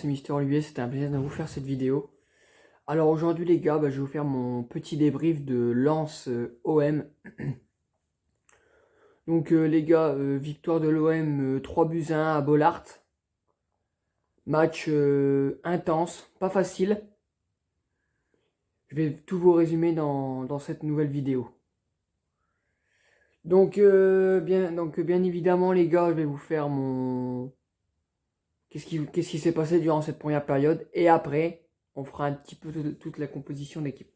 c'est Mister Olivier, c'était un plaisir de vous faire cette vidéo. Alors aujourd'hui les gars, je vais vous faire mon petit débrief de Lens OM. Donc les gars, victoire de l'OM 3 buts à 1 à Bollaert. Match intense, pas facile. Je vais tout vous résumer dans cette nouvelle vidéo. Donc, bien évidemment les gars, je vais vous faire mon... Qu'est-ce qui s'est passé durant cette première période. Et après, on fera un petit peu toute la composition d'équipe.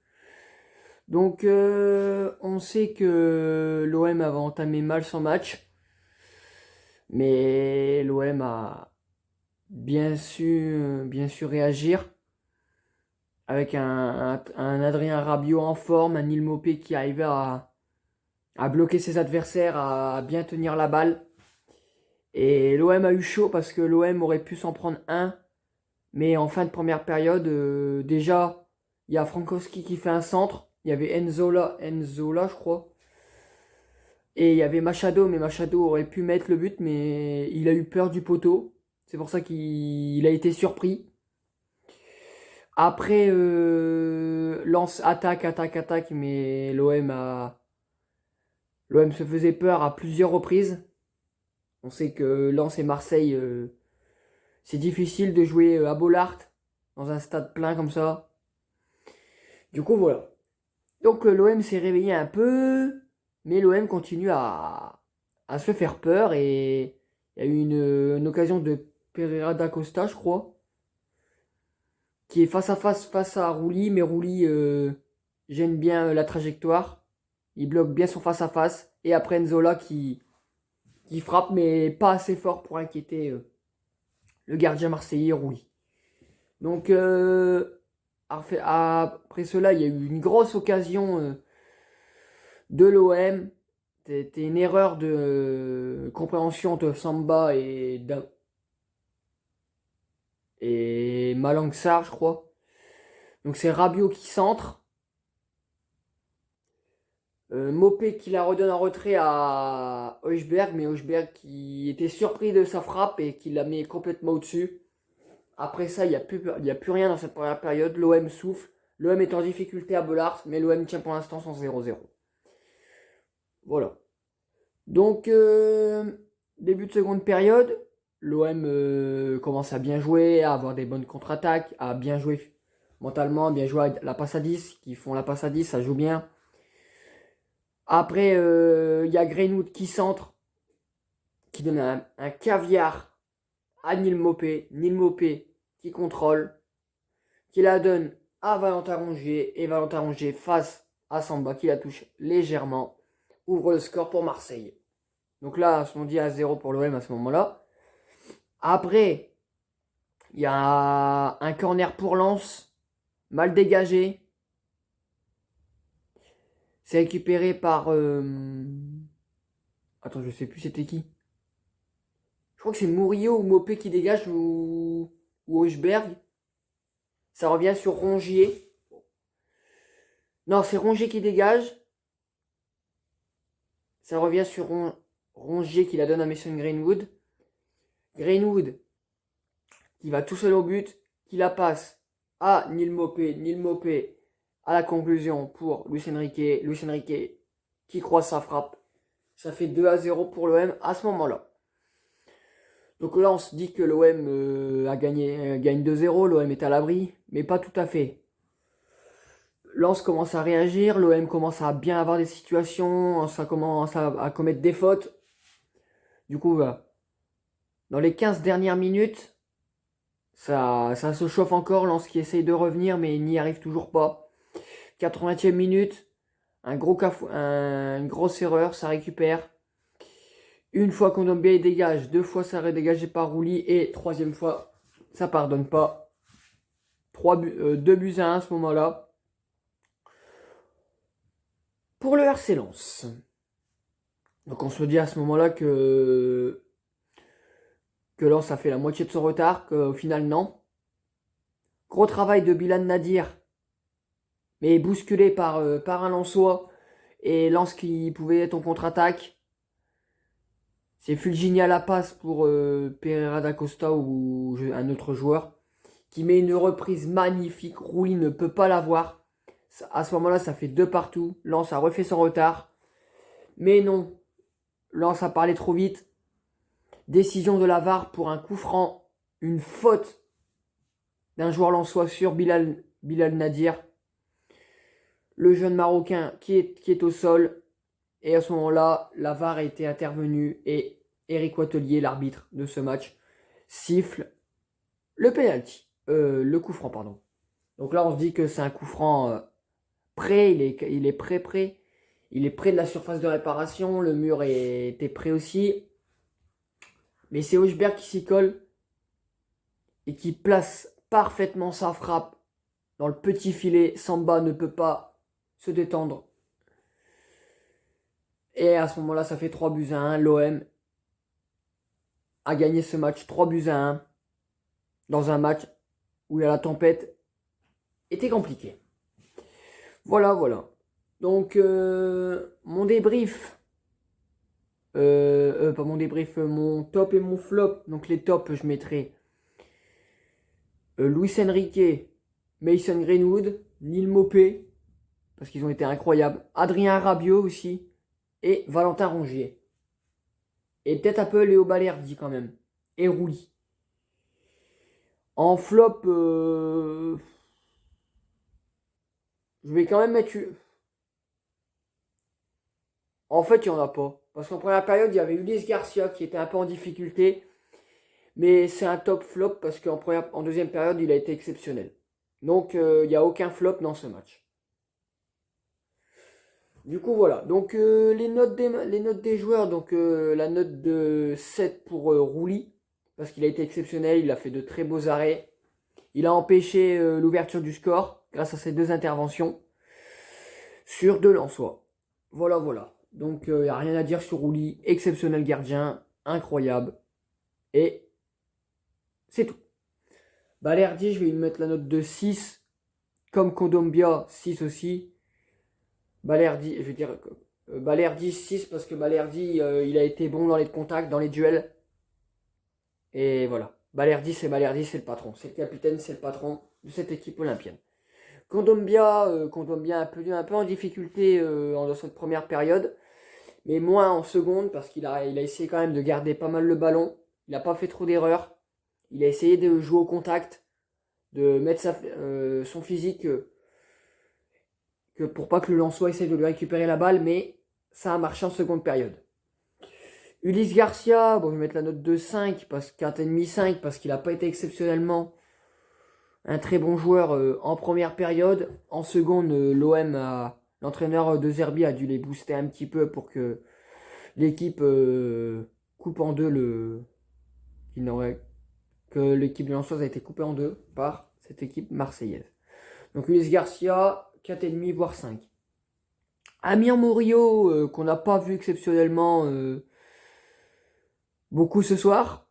Donc, on sait que l'OM avait entamé mal son match. Mais l'OM a bien su réagir. Avec un Adrien Rabiot en forme, un Neil Maupay qui arrivait à bloquer ses adversaires, à bien tenir la balle. Et l'OM a eu chaud parce que l'OM aurait pu s'en prendre un. Mais en fin de première période, déjà, il y a Frankowski qui fait un centre. Il y avait Enzola, je crois. Et il y avait Machado, mais Machado aurait pu mettre le but, mais il a eu peur du poteau. C'est pour ça qu'il a été surpris. Après, lance attaque, mais l'OM se faisait peur à plusieurs reprises. On sait que Lens et Marseille, c'est difficile de jouer à Bollaert dans un stade plein comme ça. Du coup, voilà. Donc l'OM s'est réveillé un peu, mais l'OM continue à se faire peur et il y a eu une occasion de Pereira da Costa, je crois, qui est face à Rouli, mais Rouli gêne bien la trajectoire. Il bloque bien son face à face. Et après Nzola qui frappe, mais pas assez fort pour inquiéter le gardien marseillais Rouli. Donc après cela, il y a eu une grosse occasion de l'OM. C'était une erreur de compréhension de Samba et Malang Sarr, je crois. Donc c'est Rabiot qui centre. Maupay qui la redonne en retrait à Højbjerg, mais Højbjerg qui était surpris de sa frappe et qui la met complètement au-dessus. Après ça, il n'y a plus rien dans cette première période. L'OM souffle. L'OM est en difficulté à Bollaert, mais l'OM tient pour l'instant son 0-0. Voilà. Donc, début de seconde période, l'OM commence à bien jouer, à avoir des bonnes contre-attaques, à bien jouer mentalement, bien jouer à la passe à 10, qui font la passe à 10, ça joue bien. Après, il y a Greenwood qui centre, qui donne un caviar à Neil Maupay. Neil Maupay qui contrôle, qui la donne à Valentin Rongier. Et Valentin Rongier face à Samba qui la touche légèrement. Ouvre le score pour Marseille. Donc là, on dit à 0 pour l'OM à ce moment-là. Après, il y a un corner pour Lens, mal dégagé. C'est récupéré par... Attends, je sais plus c'était qui. Je crois que c'est Murillo ou Maupay qui dégage ou Højbjerg. Ça revient sur Rongier. Non, c'est Rongier qui dégage. Ça revient sur Rongier qui la donne à Mason Greenwood. Greenwood qui va tout seul au but, qui la passe à Neil Maupay. Neil Maupay à la conclusion pour Luis Enrique. Luis Enrique qui croise sa frappe. Ça fait 2-0 pour l'OM à ce moment-là. Donc là, on se dit que l'OM gagne 2-0, l'OM est à l'abri, mais pas tout à fait. Lens commence à réagir, l'OM commence à bien avoir des situations, ça commence à commettre des fautes. Du coup, dans les 15 dernières minutes, ça se chauffe encore, Lens qui essaye de revenir, mais il n'y arrive toujours pas. 80e minute, une grosse erreur, ça récupère. Une fois Kondogbia dégage, deux fois ça est dégagé par Rouli, et troisième fois, ça pardonne pas. 2 buts à 1 à ce moment-là. Pour le RC Lens. Donc on se dit à ce moment-là que Lens a fait la moitié de son retard, qu'au final non. Gros travail de Bilal Nadir, mais bousculé par un Lensois, et Lens qui pouvait être en contre-attaque. C'est Fulgini à la passe pour Pereira da Costa ou un autre joueur. qui met une reprise magnifique. Rouli ne peut pas l'avoir. À ce moment-là, ça fait 2 partout. Lens a refait son retard. Mais non, Lens a parlé trop vite. Décision de la VAR pour un coup franc. Une faute d'un joueur lensois sur Bilal Nadir. Le jeune Marocain qui est au sol. Et à ce moment-là, la VAR a été intervenue et Eric Watelier, l'arbitre de ce match, siffle le penalty. Le coup franc, pardon. Donc là, on se dit que c'est un coup franc prêt. Il est prêt. Il est près de la surface de réparation. Le mur était prêt aussi. Mais c'est Hochberg qui s'y colle et qui place parfaitement sa frappe dans le petit filet. Samba ne peut pas se détendre. Et à ce moment-là, ça fait 3-1. L'OM a gagné ce match 3-1 dans un match où la tempête était compliquée. Voilà. Donc, mon débrief. Pas mon débrief, mon top et mon flop. Donc, les tops, je mettrai Luis Enrique, Mason Greenwood, Neil Maupay, parce qu'ils ont été incroyables. Adrien Rabiot aussi. Et Valentin Rongier. Et peut-être un peu Léo Balerdi quand même. Et Rouli. En flop, je vais quand même mettre... En fait, il n'y en a pas. Parce qu'en première période, il y avait Ulysse Garcia qui était un peu en difficulté. Mais c'est un top flop parce en deuxième période, il a été exceptionnel. Donc, il n'y a aucun flop dans ce match. Du coup, voilà. Donc, les notes des joueurs. Donc, la note de 7 pour Rouli. Parce qu'il a été exceptionnel. Il a fait de très beaux arrêts. Il a empêché l'ouverture du score grâce à ses 2 interventions sur 2 Lensois. Voilà. Donc, il n'y a rien à dire sur Rouli. Exceptionnel gardien. Incroyable. Et c'est tout. Balerdi, je vais lui mettre la note de 6. Comme Kondogbia, 6 aussi. Balerdi, je vais dire Balerdi 6 parce que Balerdi, il a été bon dans les contacts, dans les duels. Et voilà. Balerdi, c'est le patron. C'est le capitaine, c'est le patron de cette équipe olympienne. Kondogbia un peu en difficulté dans cette première période. Mais moins en seconde parce qu'il a essayé quand même de garder pas mal le ballon. Il n'a pas fait trop d'erreurs. Il a essayé de jouer au contact, de mettre son physique que pour pas que le Lensois essaye de lui récupérer la balle, mais ça a marché en seconde période. Ulysse Garcia, bon, je vais mettre la note de 5, 4,5 5 parce qu'il n'a pas été exceptionnellement un très bon joueur en première période. En seconde, l'entraîneur de Zerbi a dû les booster un petit peu pour que l'équipe coupe en deux que l'équipe lensoise a été coupée en deux par cette équipe marseillaise. Donc Ulysse Garcia, 4,5 voire 5. Amir Morio, qu'on n'a pas vu exceptionnellement beaucoup ce soir.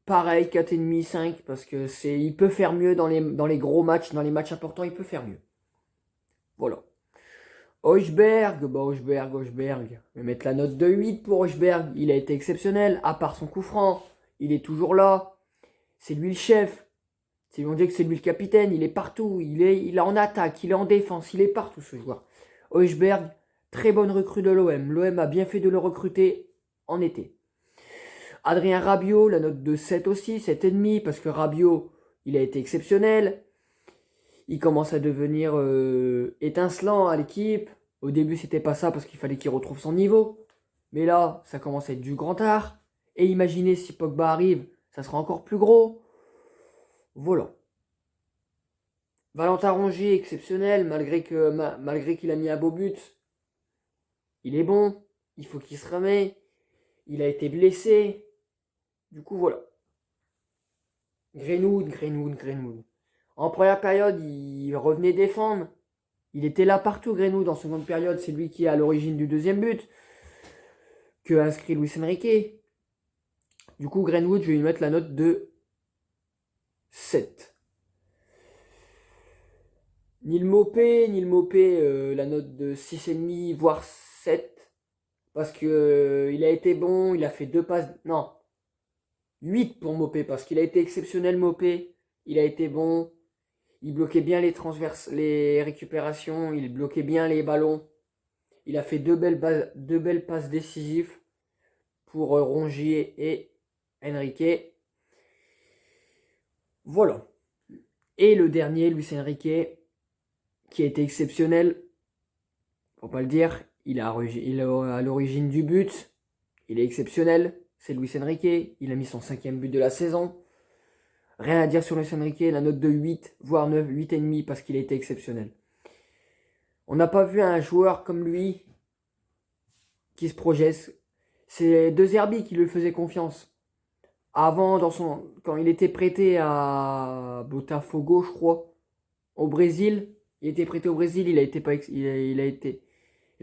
Pareil, 4,5, 5, parce que il peut faire mieux dans les gros matchs, dans les matchs importants, il peut faire mieux. Voilà. Hochberg. Je vais mettre la note de 8 pour Hochberg. Il a été exceptionnel, à part son coup franc. Il est toujours là. C'est lui le chef. Si on dit que c'est lui le capitaine, il est partout. Il est en attaque, il est en défense, il est partout ce joueur. Hochberg, très bonne recrue de l'OM. L'OM a bien fait de le recruter en été. Adrien Rabiot, la note de 7 aussi, 7,5, parce que Rabiot, il a été exceptionnel. Il commence à devenir étincelant à l'équipe. Au début, c'était pas ça parce qu'il fallait qu'il retrouve son niveau. Mais là, ça commence à être du grand art. Et imaginez si Pogba arrive, ça sera encore plus gros. Voilà. Valentin Rongier, exceptionnel, malgré qu'il a mis un beau but. Il est bon, il faut qu'il se remet. Il a été blessé. Du coup, voilà. Greenwood. En première période, il revenait défendre. Il était là partout, Greenwood. En seconde période, c'est lui qui est à l'origine du deuxième but que a inscrit Luis Enrique. Du coup, Greenwood, je vais lui mettre la note de 7. Neil Maupay, la note de 6,5 voire 7. Parce que il a été bon, il a fait 2 passes. Non, 8 pour Maupay, parce qu'il a été exceptionnel, Maupay. il a été bon. Il bloquait bien les transverses, les récupérations, il bloquait bien les ballons. Il a fait deux belles passes décisives pour Rongier et Enrique. Voilà. Et le dernier, Luis Enrique, qui a été exceptionnel, faut pas le dire, il est à l'origine du but, il est exceptionnel, c'est Luis Enrique, il a mis son 5e but de la saison. Rien à dire sur Luis Enrique, la note de 8, voire 9, 8,5 parce qu'il a été exceptionnel. On n'a pas vu un joueur comme lui qui se projette. C'est De Zerbi qui lui faisait confiance. Avant, quand il était prêté à Botafogo, je crois, au Brésil, il était prêté au Brésil, il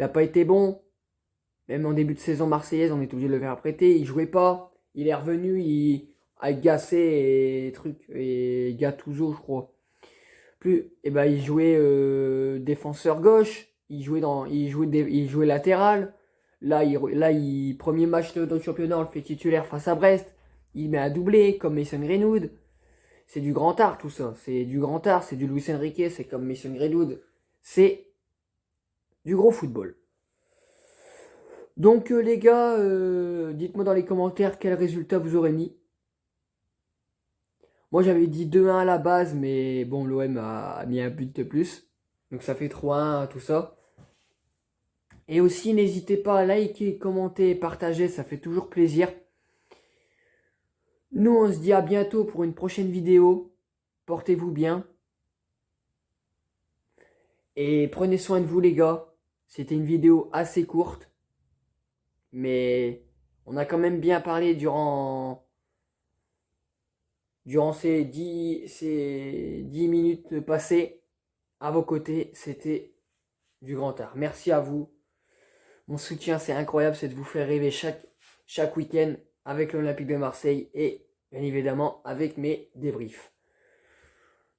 a pas été bon. Même en début de saison marseillaise, on est obligé de le faire prêter. Il jouait pas. Il est revenu avec Gasset et Gattuso, je crois. Il jouait défenseur gauche. Il jouait latéral. Premier match de championnat, on le fait titulaire face à Brest. Il met un doublé comme Mason Greenwood. C'est du grand art tout ça. C'est du grand art, c'est du Luis Enrique, c'est comme Mason Greenwood. C'est du gros football. Donc les gars, dites-moi dans les commentaires quel résultat vous aurez mis. Moi j'avais dit 2-1 à la base, mais bon l'OM a mis un but de plus. Donc ça fait 3-1 tout ça. Et aussi n'hésitez pas à liker, commenter, partager, ça fait toujours plaisir. Nous on se dit à bientôt pour une prochaine vidéo. Portez-vous bien. Et prenez soin de vous les gars. C'était une vidéo assez courte. Mais on a quand même bien parlé durant ces 10 minutes passées à vos côtés. C'était du grand art. Merci à vous. Mon soutien, c'est incroyable, c'est de vous faire rêver chaque week-end avec l'Olympique de Marseille et bien évidemment avec mes débriefs.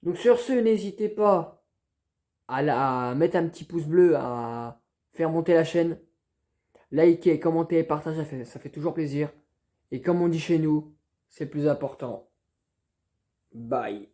Donc sur ce, n'hésitez pas à mettre un petit pouce bleu, à faire monter la chaîne. Likez, commentez, partagez, ça fait toujours plaisir. Et comme on dit chez nous, c'est le plus important. Bye.